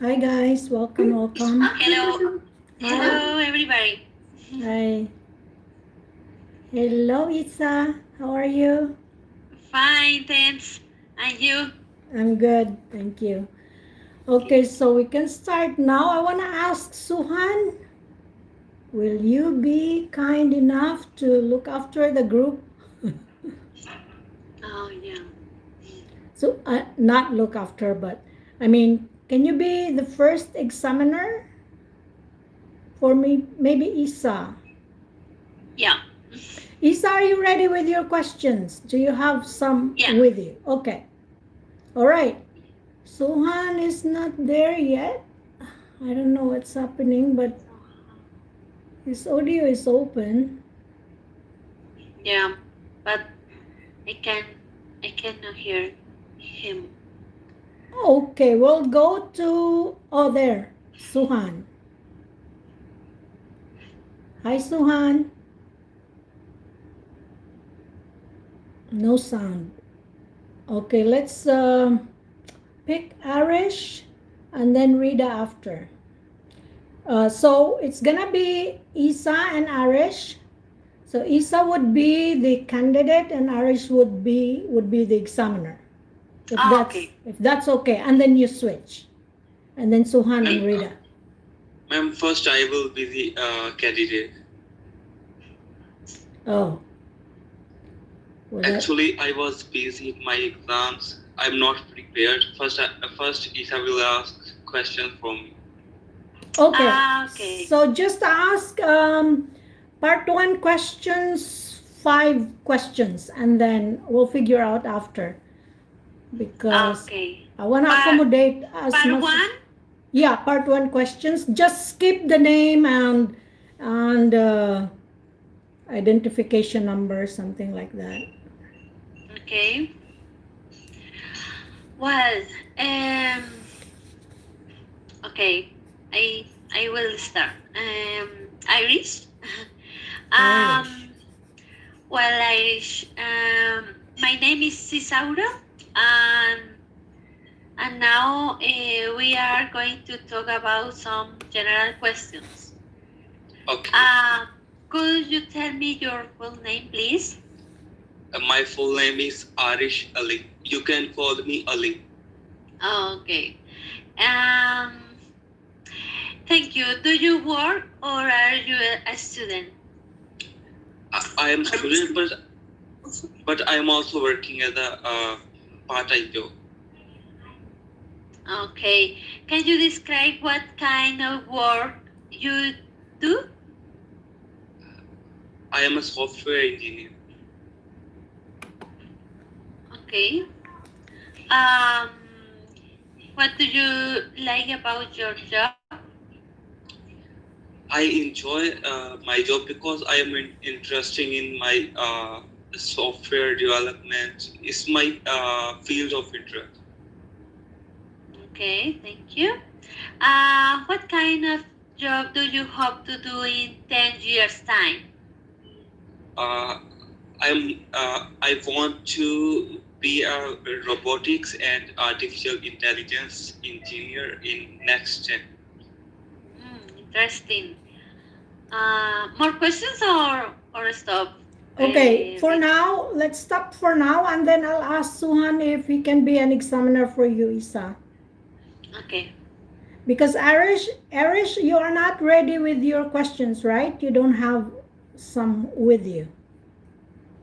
Hi guys, welcome. Hello, Hi. hello everybody. Hi. Hello Isa. How are you? Fine, thanks. And you? I'm good, thank you. Okay. Okay, so we can start now. I want to ask Suhan, will you be kind enough to look after the group? Oh yeah. So, not look after, but I mean, can you be the first examiner for me? Maybe Isa. Yeah. Isa, are you ready with your questions? Do you have some Yeah. with you? Okay. All right. Suhan is not there yet. I don't know what's happening, but his audio is open. Yeah. But I can I cannot hear him. Okay, we'll go to, oh, there, Suhan. Hi, Suhan. No sound. Okay, let's pick Arish and then Rida after. So it's gonna be Isa and Arish. So Isa would be the candidate and Arish would be the examiner. If Oh, that's okay. if that's okay, and then you switch, and then Suhan and Ma'am, Rida. ma'am, first I will be the candidate. Oh, well that. Actually, I was busy in my exams. I'm not prepared. First Isa will ask question from me. Okay, Ah, okay. so just ask part one questions, 5 questions, and then we'll figure out after because Okay. I want to Part accommodate as part much. one. Yeah, part one questions. Just skip the name and identification number, something like that. Okay. Well, um. Okay. I will start. Irish. Irish. um. Well, Irish. My name is Isaura, and now we are going to talk about some general questions. Okay. Could you tell me your full name, please? My full name is Arish Ali. You can call me Ali. Okay. Um, Thank you. Do you work or are you a student? I am student, but I am also working as a part-time job. Okay. Can you describe what kind of work you do? I am a software engineer. Okay. Um, what do you like about your job? I enjoy my job because I am interested in my software development. It's my field of interest. Okay, thank you. What kind of job do you hope to do in 10 years' time? Uh, I want to be a robotics and artificial intelligence engineer in next gen. Interesting. More questions or stop? Okay, for Rita? now, let's stop for now, and then I'll ask Suhan if he can be an examiner for you, Isa. Okay. Because Arish, you are not ready with your questions, right? You don't have some with you.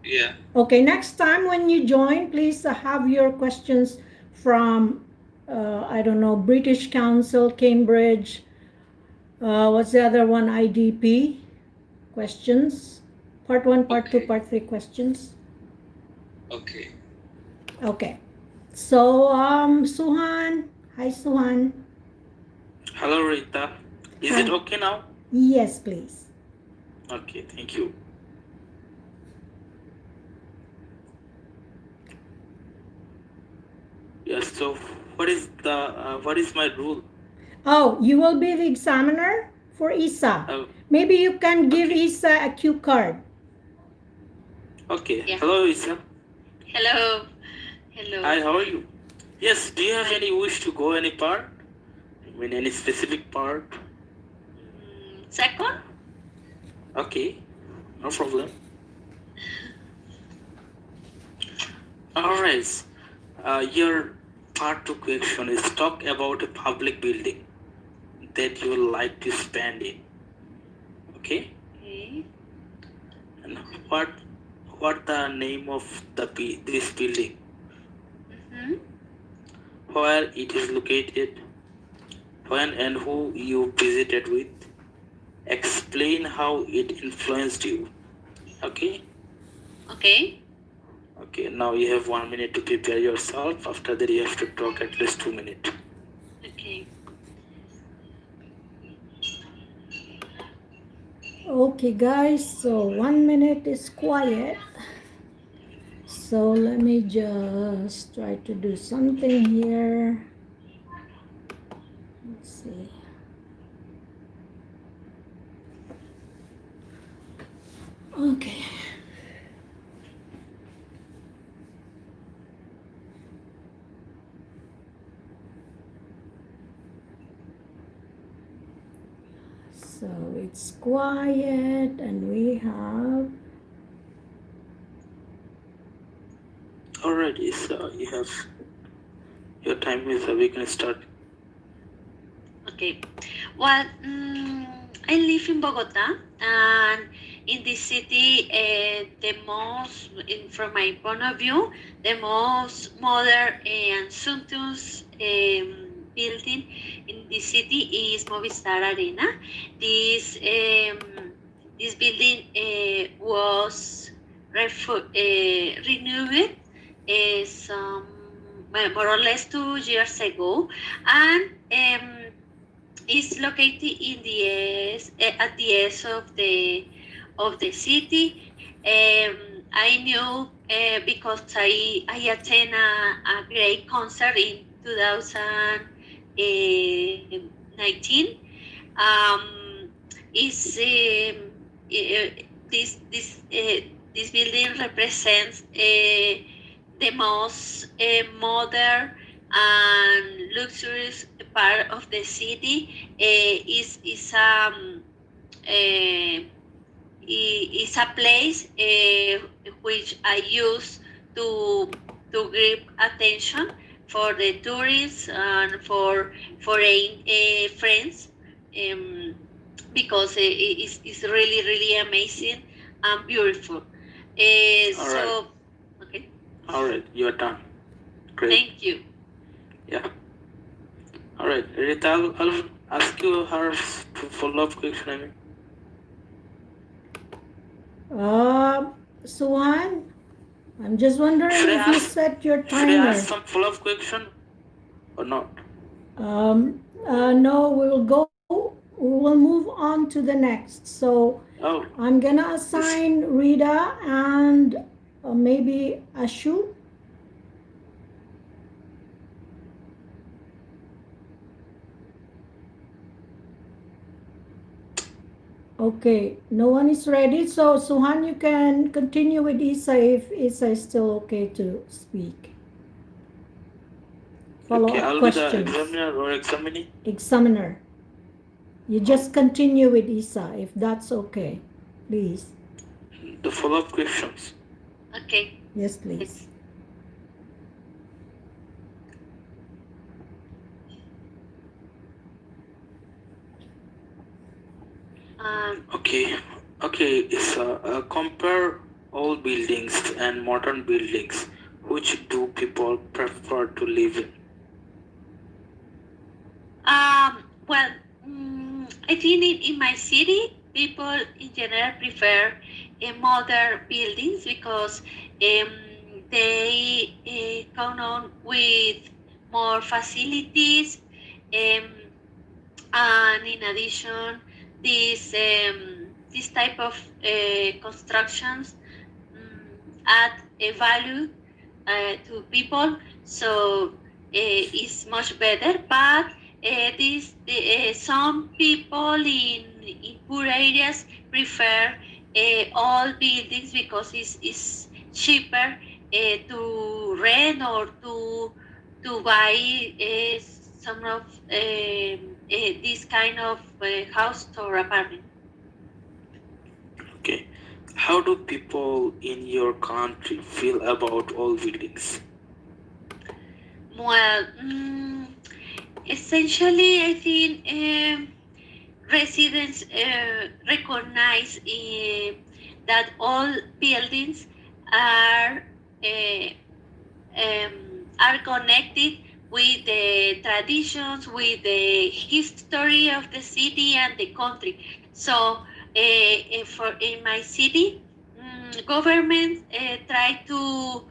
Yeah. Okay, next time when you join, please have your questions from, I don't know, British Council, Cambridge, what's the other one, IDP questions, part one, part two, Okay. part three questions. Okay. Okay, so Suhan, hi Suhan. Hello, Rita. Is Hi. it okay now? Yes, please. Okay, thank you. Yes. So, what is my rule? Oh, you will be the examiner for Isa. Maybe you can give Okay. Isa a cue card. Okay. Yeah. Hello, Isa. Hello. Hello. Hi. How are you? Yes. Do you have Fine. any wish to go any part? mean any specific part? Second? Okay, no problem. Alright. Your part two question is talk about a public building that you would like to spend in. Okay? Okay. And what the name of this building? Mm-hmm. Where it is located? When and who you visited with? Explain how it influenced you. Okay? Okay. Okay, now you have 1 minute to prepare yourself. After that, you have to talk at least 2 minutes. Okay. Okay, guys, so 1 minute is quiet. So let me just try to do something here. Let's see. Okay. So it's quiet and we have. Alright, you have your time is we can start. Okay. Well, I live in Bogota, and in this city, from my point of view, the most modern and sumptuous building in the city is Movistar Arena. This building was renewed more or less 2 years ago, and is located in at the edge of the city. I knew because I attended a great concert in 2019. Is this building represents the most modern and luxurious part of the city. Is a place which I use to grab attention for the tourists and for foreign friends, because it's really amazing and beautiful. So, okay. Alright, you're done. Great. Thank you. Yeah. Alright, Rita, I'll ask you her follow-up question. Suhan, I'm just wondering Should I if you ask- set your Should I timer. ask some follow-up question or not? No, we will move on to the next. So Oh, I'm gonna assign Rida and maybe Ashu. Okay, no one is ready. So Suhan, you can continue with Isa if Isa is still okay to speak. Follow-up okay, I'll questions. be the examiner or examinee. Examiner. You just continue with Isa if that's okay, please. The follow-up questions. Okay. Yes, please. Okay, it's compare old buildings and modern buildings. Which do people prefer to live in? Well, I think in my city, people in general prefer modern buildings because they come on with more facilities, and in addition, this type of constructions add a value to people, so it's much better. But some people in poor areas prefer all buildings because it's cheaper to rent or to buy some of this kind of house or apartment. Okay. How do people in your country feel about old buildings? Well, essentially, I think residents recognize that all buildings are uh, are connected with the traditions, with the history of the city and the country. So, for in my city, government try to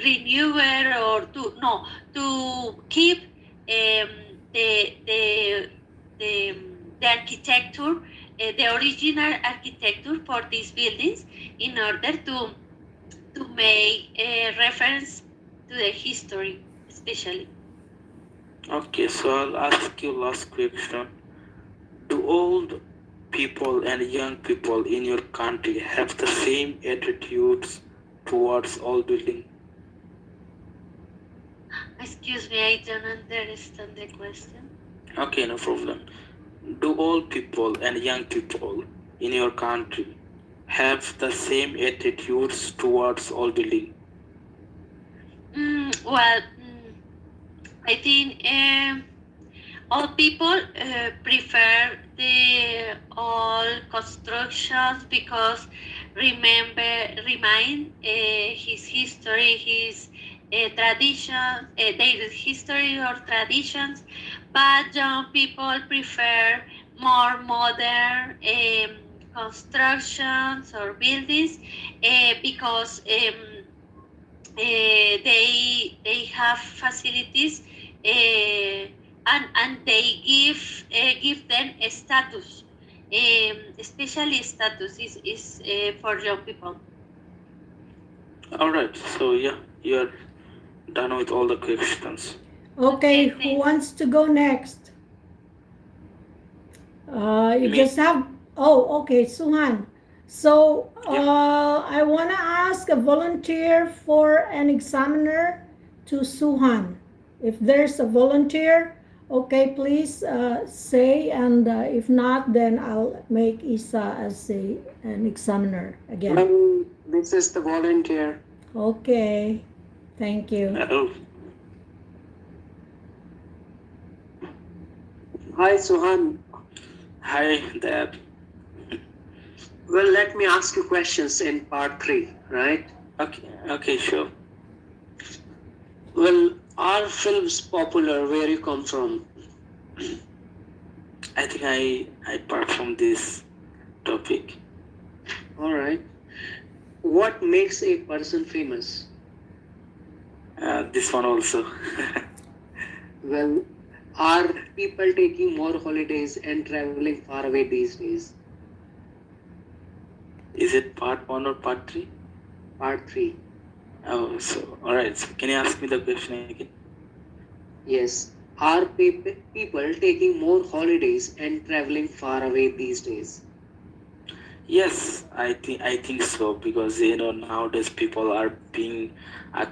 renew it or to keep um, the the the the architecture, the original architecture for these buildings in order to make a reference to the history, especially. Okay, so I'll ask you last question. Do old people and young people in your country have the same attitudes towards old building? Excuse me, I don't understand the question. Okay, no problem. Do old people and young people in your country have the same attitudes towards old building? Well, I think all people prefer the old constructions because remind his history, his tradition, their history or traditions. But young people prefer more modern constructions or buildings because they have facilities and they give them a status, especially status is for young people. All right, so yeah, you're done with all the questions. Okay, who Thanks. wants to go next? You Me? just have, oh, okay, Suhan. So Yeah. I want to ask a volunteer for an examiner to Suhan. If there's a volunteer, okay, please say, and if not, then I'll make Isa as an examiner again. Well, this is the volunteer. Okay, thank you. Oh, Hi, Suhan. hi, Dad. Well, let me ask you questions in part 3, right? Okay, sure. Well, are films popular where you come from? I think I perform this topic. All right. What makes a person famous? This one also. Well, are people taking more holidays and traveling far away these days? Is it part 1 or part 3? Part 3. Oh, so all right. So can you ask me the question again? Yes. Are people taking more holidays and traveling far away these days? Yes, I think so because nowadays people are being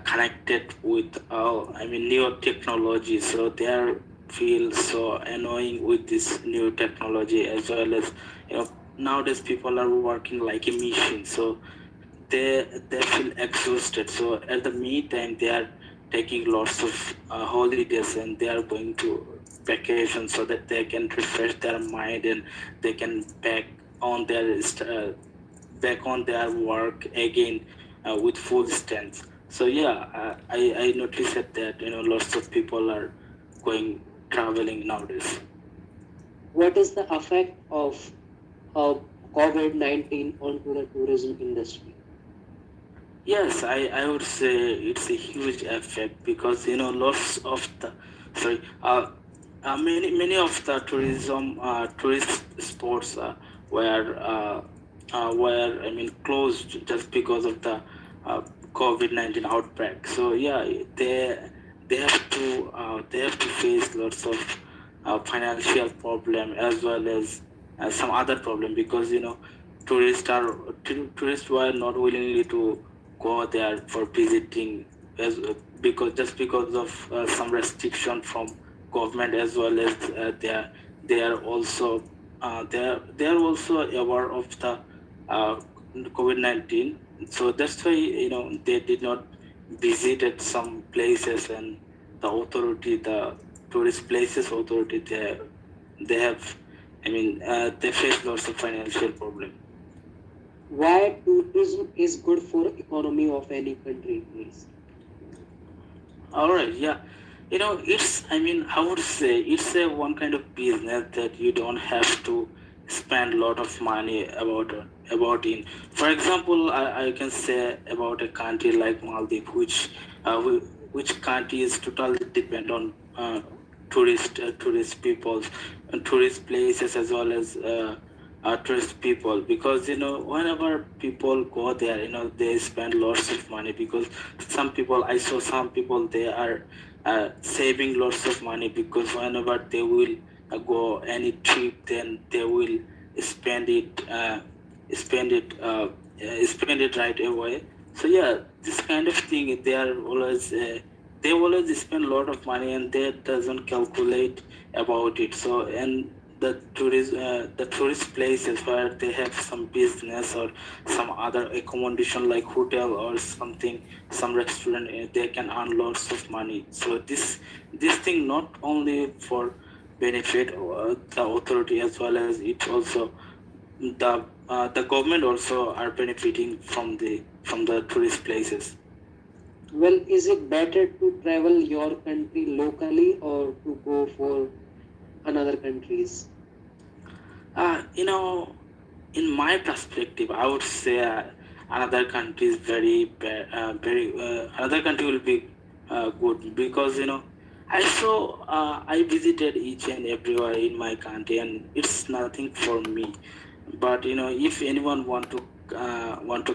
connected with newer technology, so they are feel so annoying with this new technology as well as nowadays people are working like a machine, so they feel exhausted. So at the meantime they are taking lots of holidays and they are going to vacation so that they can refresh their mind and they can back on their work again with full strength. So yeah, I noticed that lots of people are going traveling nowadays. What is the effect of COVID-19 onto the tourism industry? Yes, I would say it's a huge effect because lots of the many of the tourist spots were closed just because of the COVID-19 outbreak. So yeah, they have to face lots of financial problem as well as some other problem because tourists were not willingly to go there for visiting because of some restriction from government as well as they are also they are also aware of the uh, COVID-19. So that's why they did not visit at some places, and the authority, the tourist places authority, they have, they face lots of financial problem. Why tourism is good for economy of any country, please? All right, yeah. It's, I would say it's a one kind of business that you don't have to spend a lot of money about in. For example, I can say about a country like Maldives, which country is totally depend on tourist people and tourist places as well as tourist people, because whenever people go there, they spend lots of money, because I saw some people, they are saving lots of money, because whenever they will go any trip, then they will spend it uh, spend it uh, spend it right away. So yeah, this kind of thing, they always spend a lot of money, and they doesn't calculate about it. So, and the tourist places where they have some business or some other accommodation like hotel or something, some restaurant, they can earn lots of money. So this thing not only for benefit the authority, as well as it also the government also are benefiting from the tourist places. Well, is it better to travel your country locally or to go for another countries? In my perspective, I would say another country is another country will be good, because I visited each and everywhere in my country, and it's nothing for me. But if anyone want to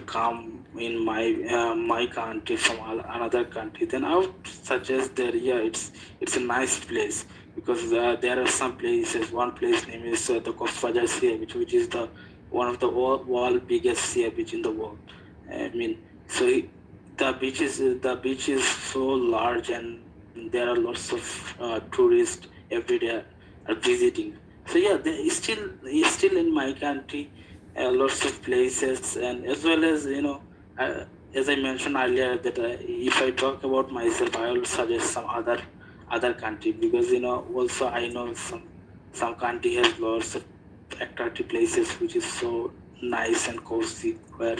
come in my country from another country, then I would suggest that, yeah, it's a nice place, because there are some places. One place name is the Coxbajar Sea Beach, which is the one of the world biggest sea beach in the world. I mean, so the beach is so large, and there are lots of tourists every day are visiting. So yeah, still in my country, lots of places, and as well as as I mentioned earlier, that if I talk about myself, I will suggest some other country, because also I know some country has lots of attractive places which is so nice and cozy, where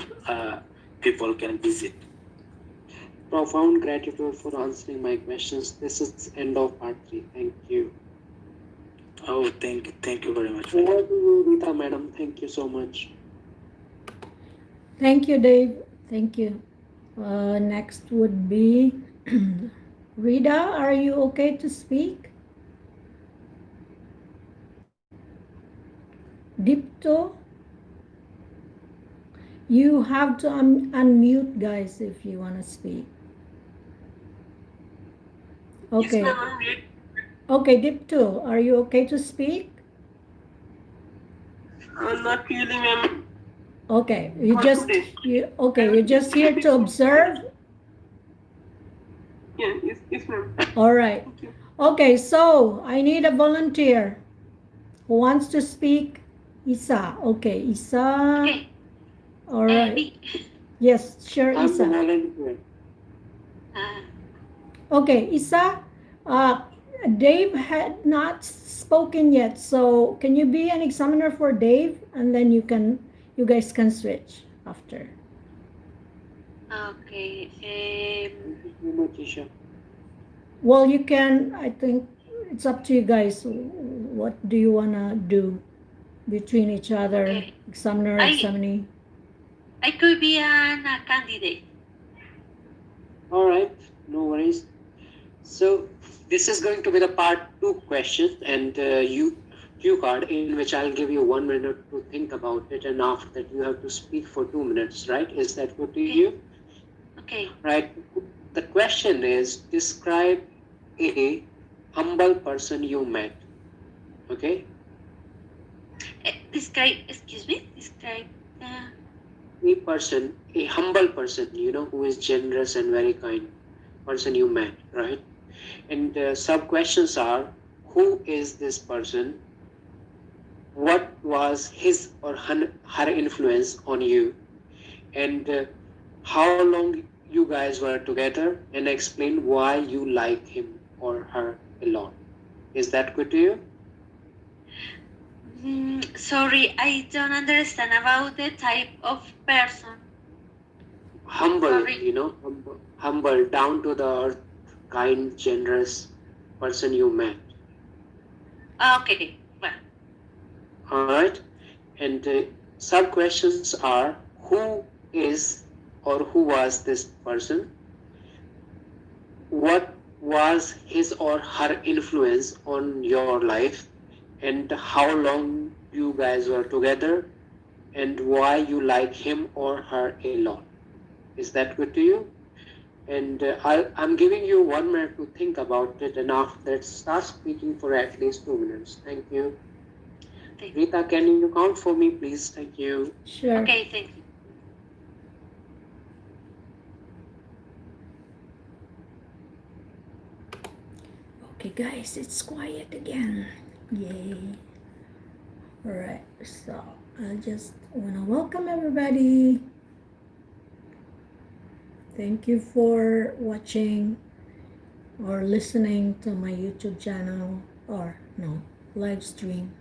people can visit. Profound gratitude for answering my questions. This is end of part 3. Thank you. Oh, thank you very much. Over to you, Rita madam. Thank you so much. Thank you, Dave. Thank you. Next would be Rida. Are you okay to speak? Dipto, you have to unmute, guys, if you want to speak. Okay. Yes, ma'am, unmute. Okay, Dipto, are you okay to speak? Not really, ma'am. Okay, Not today. you're just here to observe. Yeah, yes, ma'am. All right. Thank you. Okay, so I need a volunteer who wants to speak. Isa. Okay, Isa. Okay. All right. Yes, sure, I'm the Isa. volunteer. Okay, Isa. Dave had not spoken yet, so can you be an examiner for Dave, and then you guys can switch after. Okay. Thank you so much, Isha. Well, you can. I think it's up to you guys. What do you wanna do between each other, Okay. examiner, examinee? I could be a candidate. All right, no worries. So this is going to be the part 2 question, and cue card, in which I'll give you 1 minute to think about it, and after that you have to speak for 2 minutes, right? Is that good to you? Okay. Right. The question is, describe a humble person you met. Okay. Describe. A humble person, who is generous and very kind person you met, right? And sub questions are, who is this person, what was his or her influence on you, and how long you guys were together, and explain why you like him or her a lot. Is that good to you? Sorry, I don't understand about the type of person. Humble, Sorry. humble, down to the earth, kind, generous person you met. Okay, well, All right. And sub questions are, who is or who was this person? What was his or her influence on your life? And how long you guys were together? And why you like him or her a lot? Is that good to you? And I'm giving you 1 minute to think about it, and after that, start speaking for at least 2 minutes. Thank you. thank Rita, can you count for me, please? Thank you. Sure. Okay, thank you. Okay, guys, it's quiet again. Yay. All right, so I just want to welcome everybody. Thank you for watching or listening to my YouTube channel, or no, live stream.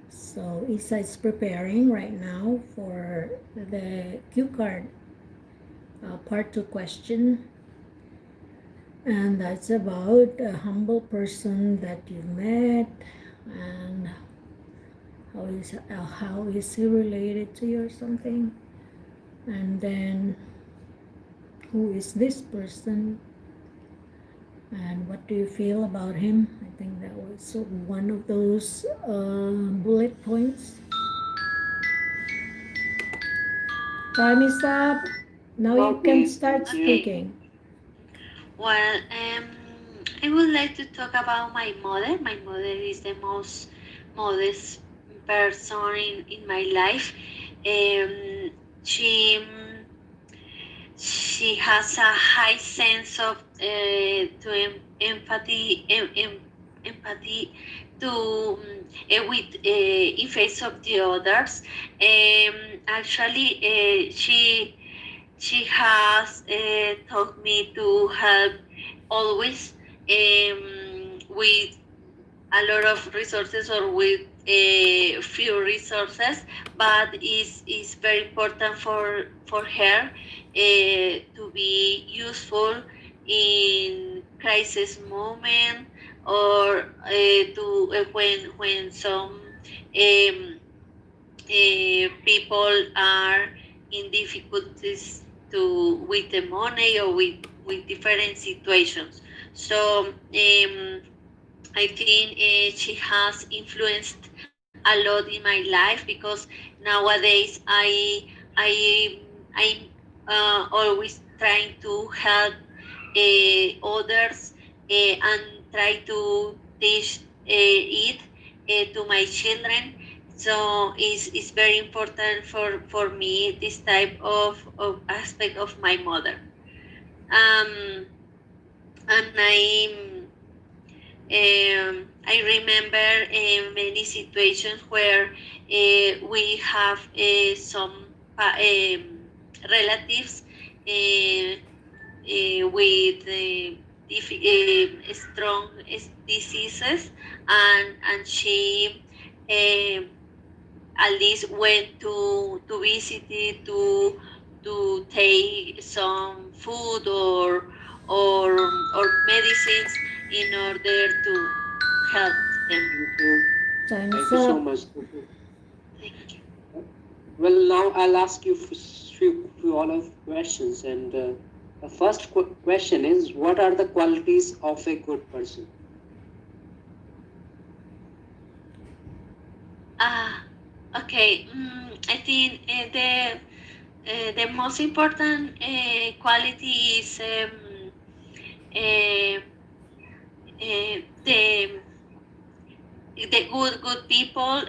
So Isa is preparing right now for the cue card part 2 question, and that's about a humble person that you met, and how is he related to you or something, and then who is this person and what do you feel about him. I think that was one of those bullet points. Time is up. Now you can start speaking. Well, I would like to talk about my mother. My mother is the most modest person in my life. She she has a high sense of empathy to with in face of the others. Actually, she has taught me to help always with a lot of resources or with few resources, but is very important for her to be useful in crisis moment, or to when some people are in difficulties to with the money or with different situations. So I think she has influenced a lot in my life, because nowadays I'm always trying to help others and try to teach it to my children. So it's very important for me, this type of aspect of my mother. And I remember many situations where we have some relatives with strong diseases, and she at least went to visit it, to take some food or medicines in order to help them. Thank Time's you so up. much. Thank you. Well, now I'll ask you few all of questions, and the first question is, what are the qualities of a good person? Okay. I think the most important quality is uh, the good people,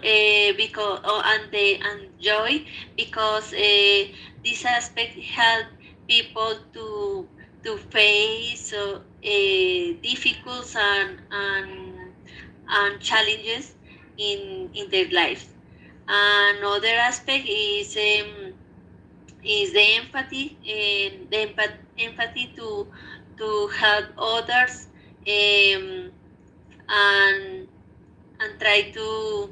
because and joy, because this aspect help people to face difficult and challenges in their lives. Another aspect is the empathy, and the empathy to help others, and try to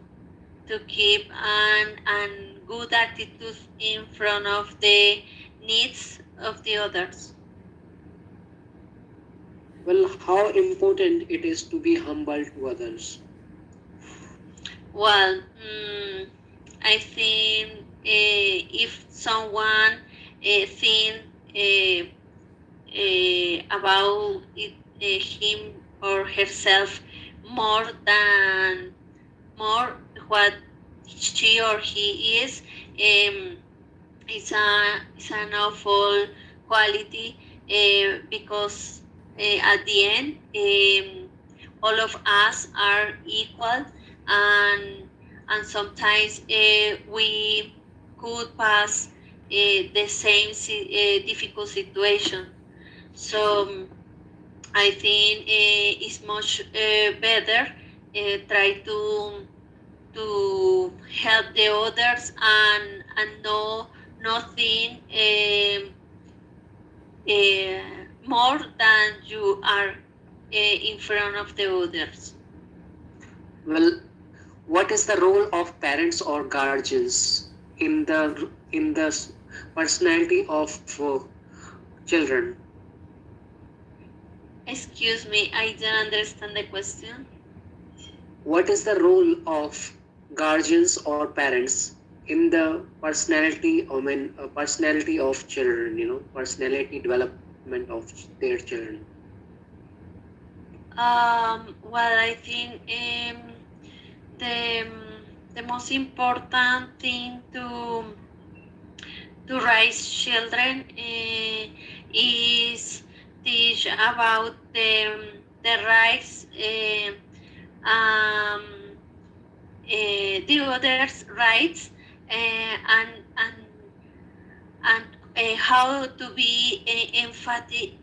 keep an good attitude in front of the needs of the others. Well, how important it is to be humble to others? Well, I think if someone think about him or herself more than more what she or he is, it's an awful quality, because at the end, all of us are equal, and sometimes we could pass the same difficult situation. So I think it's much better try to help the others, and no nothing more than you are in front of the others. Well, what is the role of parents or guardians in the personality of children? Excuse me, I don't understand the question. What is the role of guardians or parents in the personality of children? Personality development of their children. Well, I think the the most important thing to raise children is teach about the rights, um, the others' rights, and and how to be empathetic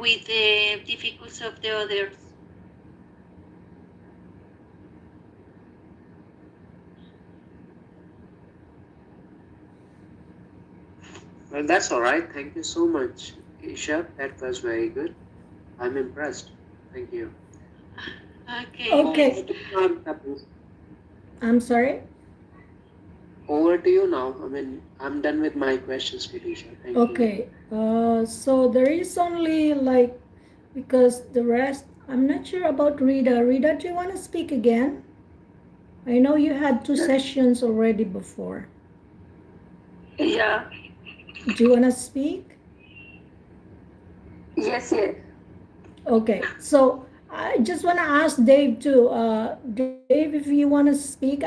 with the difficulties of the others. Well, that's all right. Thank you so much, Isha. That was very good. I'm impressed. Thank you. Okay. Okay. Please. I'm sorry. Over to you now. I'm done with my questions, Isha. Thank you. Okay. So there is only like, because the rest, I'm not sure about Rida. Rida, do you want to speak again? I know you had 2 sessions already before. Yeah. Do you want to speak? Yes. Okay. So I just want to ask Dave too. Dave, if you want to speak,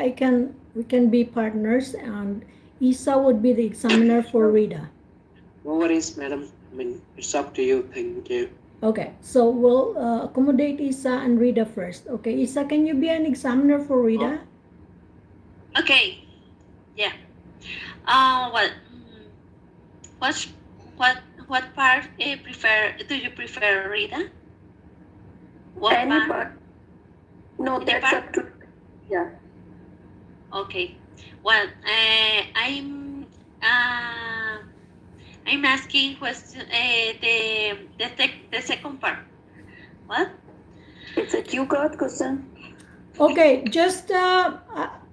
we can be partners, and Isa would be the examiner for Rida. No worries, madam. It's up to you. Thank you. Okay, so we'll accommodate Isa and Rida first. Okay, Isa, can you be an examiner for Rida? Okay. Yeah. Well, what what part do you prefer, Rita? What Any part? part? No, Any that's part? up to. Yeah. Okay. Well, I'm asking question the second part. What? It's a cue card question. Okay, just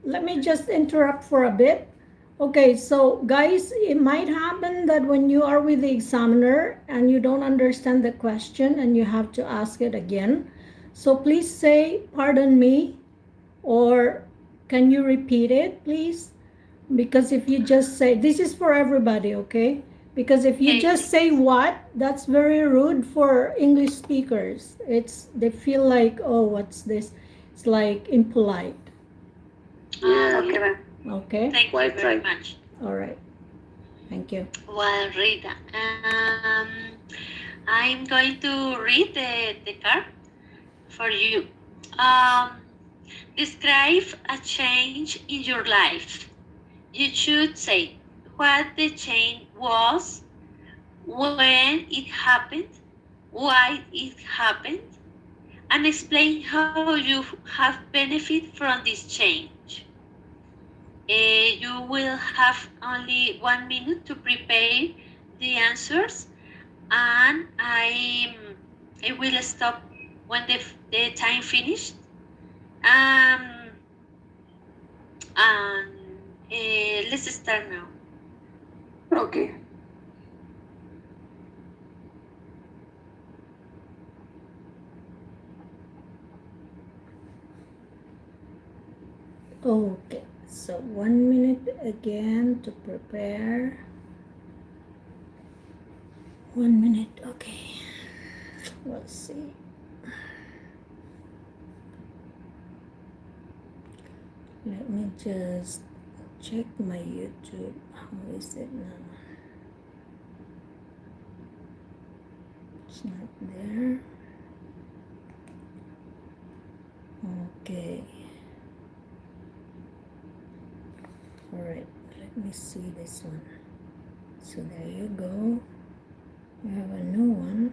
let me just interrupt for a bit. Okay, so guys, it might happen that when you are with the examiner and you don't understand the question and you have to ask it again. So please say, pardon me, or can you repeat it, please? Because if you just say, this is for everybody, okay? Because if you Okay. just say what, that's very rude for English speakers. They feel like, oh, what's this? It's like impolite. Yeah. Okay, ma'am. Okay? Thank you Quite very right. much. All right. Thank you. Well, Rita, I'm going to read the card for you. Describe a change in your life. You should say what the change was, when it happened, why it happened, and explain how you have benefit from this change. You will have only 1 minute to prepare the answers, and I will stop when the time finished. Um, and let's start now. Okay. Okay, so 1 minute again to prepare. 1 minute, okay. We'll see. Let me just check my YouTube. How is it now? It's not there. Okay. All right, let me see this one. So there you go. We have a new one.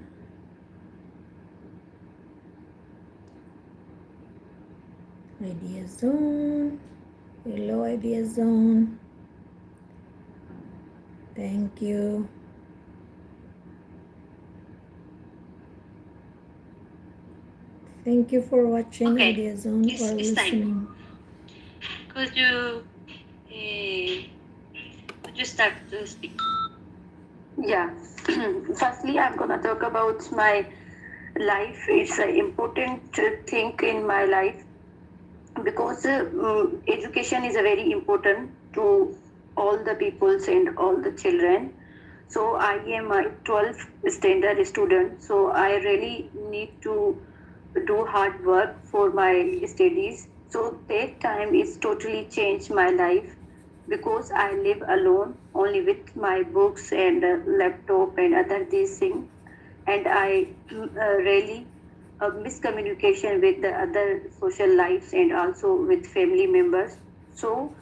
Idea zone. Hello, idea zone. Thank you. Thank you for watching Okay, Idea Zone or it's time. listening. Could you start to speak? Yeah. Firstly, I'm gonna talk about my life. It's an important thing in my life because education is a very important to all the peoples and all the children. So I am a 12th standard student. So I really need to do hard work for my studies. So that time is totally changed my life because I live alone only with my books and laptop and other these things, and I really miscommunication with the other social lives and also with family members. So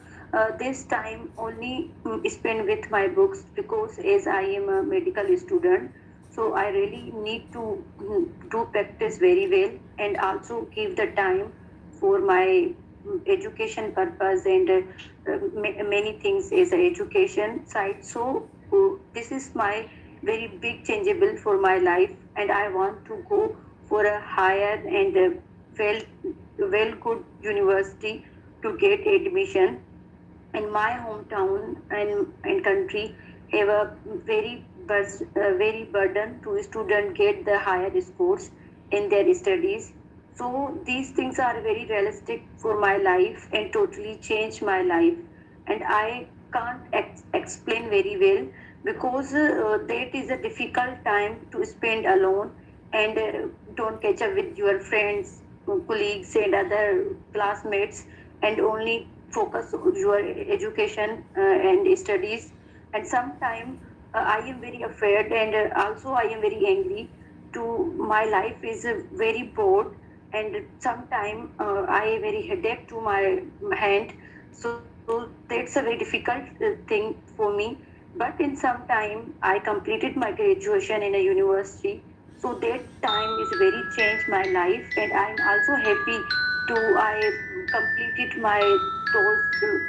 this time only spend with my books because as I am a medical student, so I really need to do practice very well and also give the time for my education purpose and many things as a education side. So this is my very big changeable for my life, and I want to go for a higher and well good university to get admission. In my hometown and country have a very burden to student get the higher scores in their studies. So these things are very realistic for my life and totally change my life, and I can't explain very well because that is a difficult time to spend alone and don't catch up with your friends, colleagues and other classmates, and only focus on your education and studies. And sometimes I am very afraid and also I am very angry to my life is very bored, and sometimes I am very headache to my hand. So that's a very difficult thing for me. But in some time I completed my graduation in a university, so that time is very changed my life, and I'm also happy to I completed my those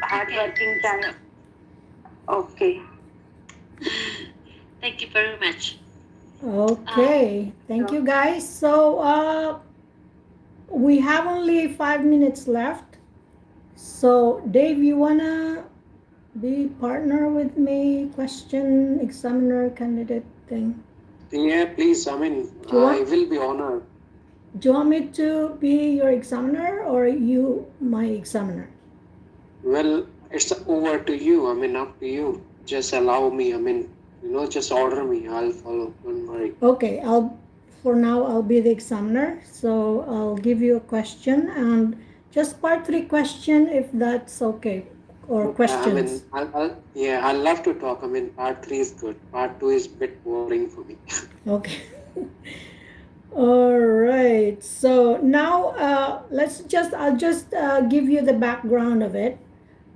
hard Okay, working time. stop. Okay. Thank you very much. Okay, thank you guys. So we have only 5 minutes left. So Dave, you wanna be partner with me? Question, examiner, candidate thing. Yeah, please. I mean, Do you I want? will be honored. Do you want me to be your examiner or you my examiner? Well, it's over to you. I mean, up to you. Just allow me. I mean, just order me. I'll follow. Don't worry. Okay, for now I'll be the examiner. So I'll give you a question and just part three question if that's okay, or I mean, questions. yeah, I love to talk. I mean, part 3 is good. Part 2 is a bit boring for me. Okay. All right. So now I'll just give you the background of it.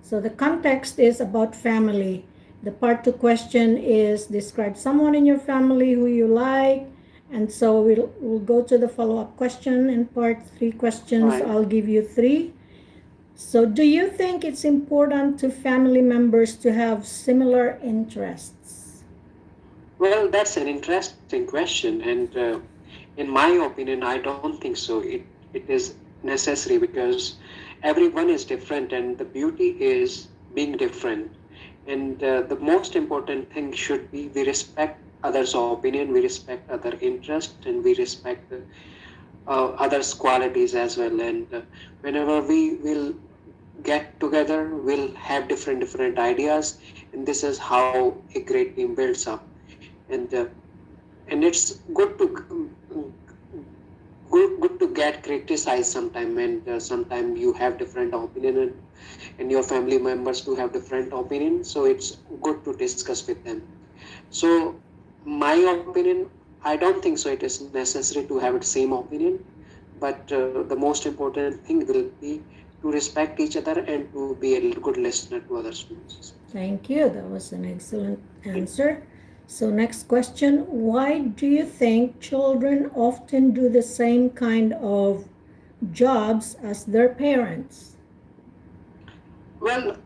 So the context is about family. The part two question is describe someone in your family who you like And so we'll go to the follow-up question in part 3 questions. Right. I'll give you 3. So do you think it's important to family members to have similar interests? Well, that's an interesting question, and in my opinion, I don't think so. It is necessary because everyone is different, and the beauty is being different. And the most important thing should be we respect others' opinion, we respect other interest, and we respect others' qualities as well. And whenever we will get together, we'll have different ideas, and this is how a great team builds up. And it's good to get criticized sometime, and sometime you have different opinion, and your family members do have different opinion, so it's good to discuss with them. So my opinion, I don't think so it is necessary to have the same opinion, but the most important thing will be to respect each other and to be a good listener to other students. Thank you. That was an excellent answer. So next question, why do you think children often do the same kind of jobs as their parents? Well,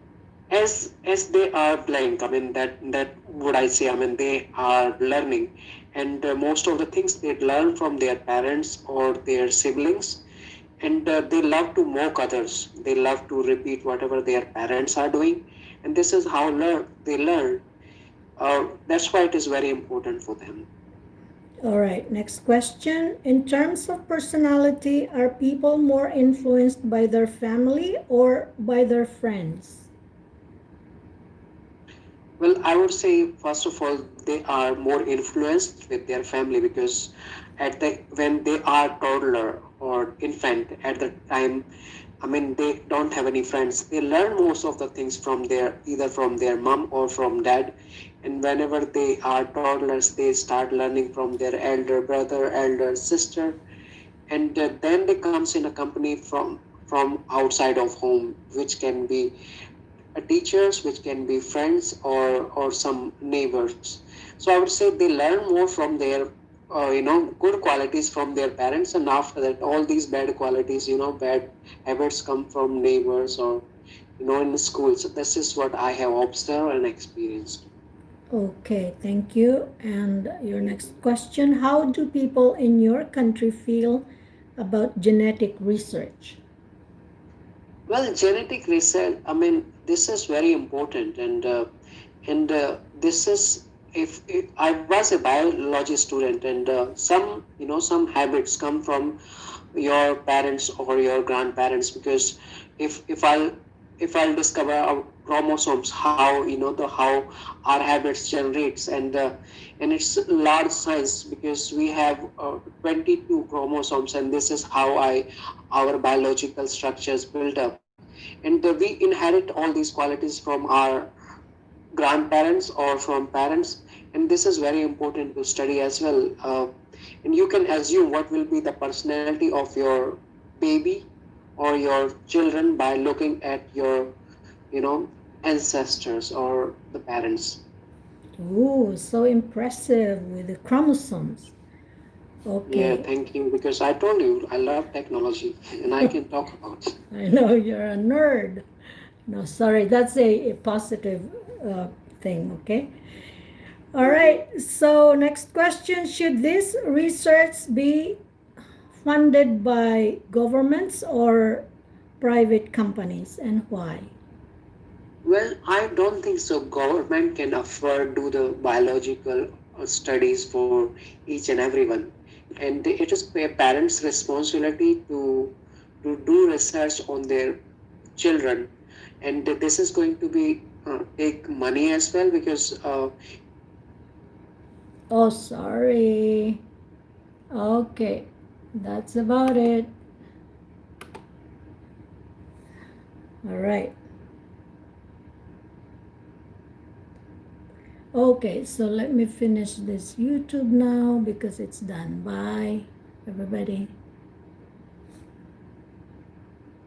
as they are playing, I mean that would I say, I mean they are learning, and most of the things they learn from their parents or their siblings, and they love to mock others. They love to repeat whatever their parents are doing, and this is how they learn. That's why it is very important for them. All right, next question. In terms of personality, are people more influenced by their family or by their friends? Well, I would say first of all they are more influenced with their family because when they are toddler or infant at the time, I mean they don't have any friends. They learn most of the things from their either from their mom or from dad, and whenever they are toddlers, they start learning from their elder brother, elder sister, and then they comes in a company from outside of home, which can be teachers, which can be friends or some neighbors. So I would say they learn more from their good qualities from their parents, and after that all these bad qualities, bad habits come from neighbors or in the school. So this is what I have observed and experienced. Okay, thank you. And your next question, how do people in your country feel about genetic research? Well, genetic research, I mean, this is very important, and this is if I was a biology student, and some habits come from your parents or your grandparents, because if I'll discover our chromosomes, how how our habits generates, and it's large size because we have 22 chromosomes, and this is how our biological structures build up, and we inherit all these qualities from our grandparents or from parents, and this is very important to study as well. And you can assume what will be the personality of your baby or your children by looking at your ancestors or the parents. Ooh, so impressive with the chromosomes. Yeah, Okay, thank you, because I told you I love technology and I can talk about it. I know you're a nerd. No, sorry, that's a positive thing, okay? All right, so next question, should this research be funded by governments or private companies, and why? Well, I don't think so. Government can afford do the biological studies for each and everyone, and it is a parents' responsibility to do research on their children, and this is going to be take money as well because Oh, sorry. Okay, that's about it. All right. Okay, so let me finish this YouTube now because it's done. Bye, everybody.